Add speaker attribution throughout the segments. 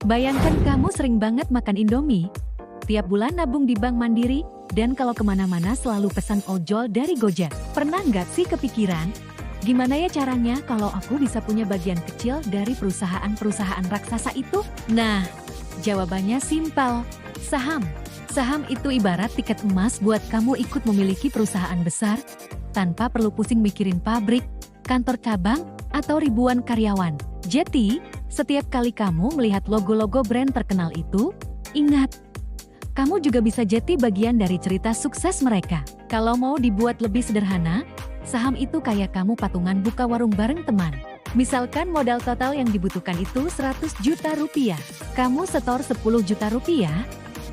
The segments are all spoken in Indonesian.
Speaker 1: Bayangkan kamu sering banget makan Indomie, tiap bulan nabung di Bank Mandiri, dan kalau kemana-mana selalu pesan ojol dari Gojek. Pernah nggak sih kepikiran, gimana ya caranya kalau aku bisa punya bagian kecil dari perusahaan-perusahaan raksasa itu? Nah, jawabannya simpel, saham. Saham itu ibarat tiket emas buat kamu ikut memiliki perusahaan besar, tanpa perlu pusing mikirin pabrik, kantor cabang, atau ribuan karyawan. Jadi, setiap kali kamu melihat logo-logo brand terkenal itu, ingat, kamu juga bisa jadi bagian dari cerita sukses mereka. Kalau mau dibuat lebih sederhana, saham itu kayak kamu patungan buka warung bareng teman. Misalkan modal total yang dibutuhkan itu 100 juta rupiah. Kamu setor 10 juta rupiah,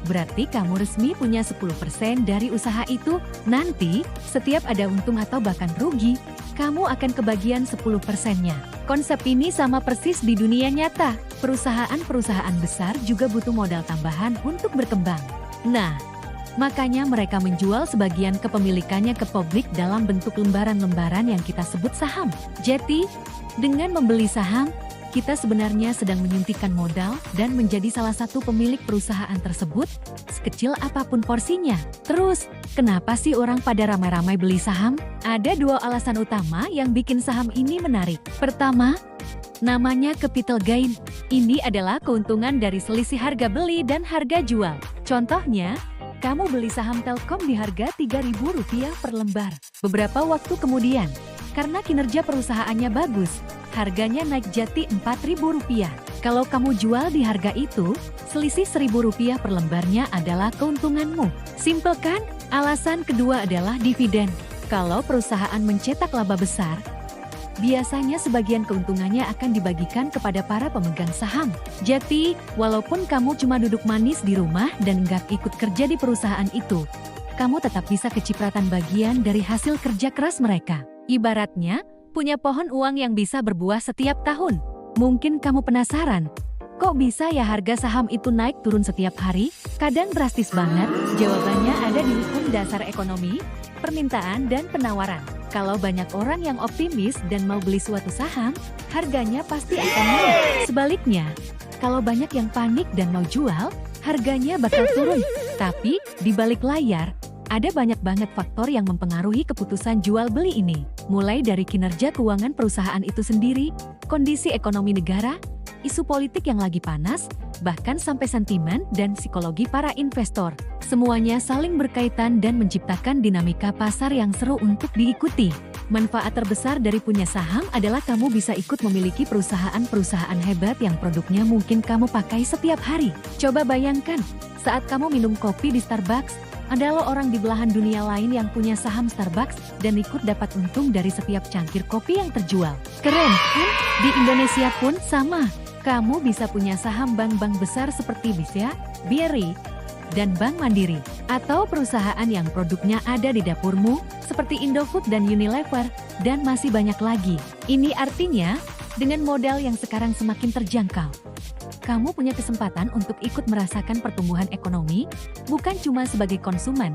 Speaker 1: berarti kamu resmi punya 10% dari usaha itu. Nanti, setiap ada untung atau bahkan rugi, kamu akan kebagian 10%-nya. Konsep ini sama persis di dunia nyata. Perusahaan-perusahaan besar juga butuh modal tambahan untuk berkembang. Nah, makanya mereka menjual sebagian kepemilikannya ke publik dalam bentuk lembaran-lembaran yang kita sebut saham. Jadi, dengan membeli saham, kita sebenarnya sedang menyuntikkan modal dan menjadi salah satu pemilik perusahaan tersebut, sekecil apapun porsinya. Terus, kenapa sih orang pada ramai-ramai beli saham? Ada dua alasan utama yang bikin saham ini menarik. Pertama, namanya capital gain. Ini adalah keuntungan dari selisih harga beli dan harga jual. Contohnya, kamu beli saham Telkom di harga Rp3.000 per lembar. Beberapa waktu kemudian, karena kinerja perusahaannya bagus, harganya naik jadi Rp4.000. Kalau kamu jual di harga itu, selisih Rp1.000 per lembarnya adalah keuntunganmu. Simpel kan? Alasan kedua adalah dividen. Kalau perusahaan mencetak laba besar, biasanya sebagian keuntungannya akan dibagikan kepada para pemegang saham. Jadi, walaupun kamu cuma duduk manis di rumah dan nggak ikut kerja di perusahaan itu, kamu tetap bisa kecipratan bagian dari hasil kerja keras mereka. Ibaratnya, punya pohon uang yang bisa berbuah setiap tahun. Mungkin kamu penasaran, kok bisa ya harga saham itu naik turun setiap hari? Kadang drastis banget. Jawabannya ada di hukum dasar ekonomi, permintaan dan penawaran. Kalau banyak orang yang optimis dan mau beli suatu saham, harganya pasti akan naik. Sebaliknya, kalau banyak yang panik dan mau jual, harganya bakal turun. Tapi, di balik layar, ada banyak banget faktor yang mempengaruhi keputusan jual beli ini. Mulai dari kinerja keuangan perusahaan itu sendiri, kondisi ekonomi negara, isu politik yang lagi panas, bahkan sampai sentimen dan psikologi para investor. Semuanya saling berkaitan dan menciptakan dinamika pasar yang seru untuk diikuti. Manfaat terbesar dari punya saham adalah kamu bisa ikut memiliki perusahaan-perusahaan hebat yang produknya mungkin kamu pakai setiap hari. Coba bayangkan, saat kamu minum kopi di Starbucks, ada loh orang di belahan dunia lain yang punya saham Starbucks dan ikut dapat untung dari setiap cangkir kopi yang terjual. Keren, kan? Di Indonesia pun sama. Kamu bisa punya saham bank-bank besar seperti BCA, BRI, dan Bank Mandiri. Atau perusahaan yang produknya ada di dapurmu, seperti Indofood dan Unilever, dan masih banyak lagi. Ini artinya, dengan modal yang sekarang semakin terjangkau, kamu punya kesempatan untuk ikut merasakan pertumbuhan ekonomi, bukan cuma sebagai konsumen,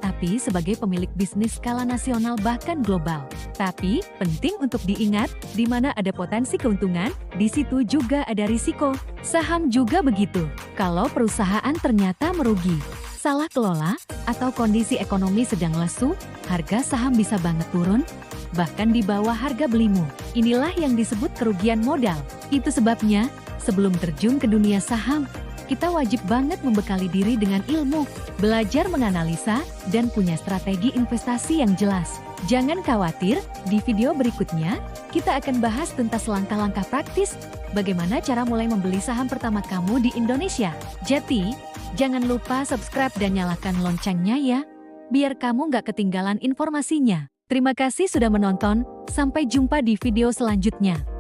Speaker 1: tapi sebagai pemilik bisnis skala nasional bahkan global. Tapi, penting untuk diingat, di mana ada potensi keuntungan, di situ juga ada risiko. Saham juga begitu. Kalau perusahaan ternyata merugi, salah kelola, atau kondisi ekonomi sedang lesu, harga saham bisa banget turun, bahkan di bawah harga belimu. Inilah yang disebut kerugian modal. Itu sebabnya, sebelum terjun ke dunia saham, kita wajib banget membekali diri dengan ilmu, belajar menganalisa, dan punya strategi investasi yang jelas. Jangan khawatir, di video berikutnya, kita akan bahas tentang langkah-langkah praktis, bagaimana cara mulai membeli saham pertama kamu di Indonesia. Jadi, jangan lupa subscribe dan nyalakan loncengnya ya, biar kamu nggak ketinggalan informasinya. Terima kasih sudah menonton, sampai jumpa di video selanjutnya.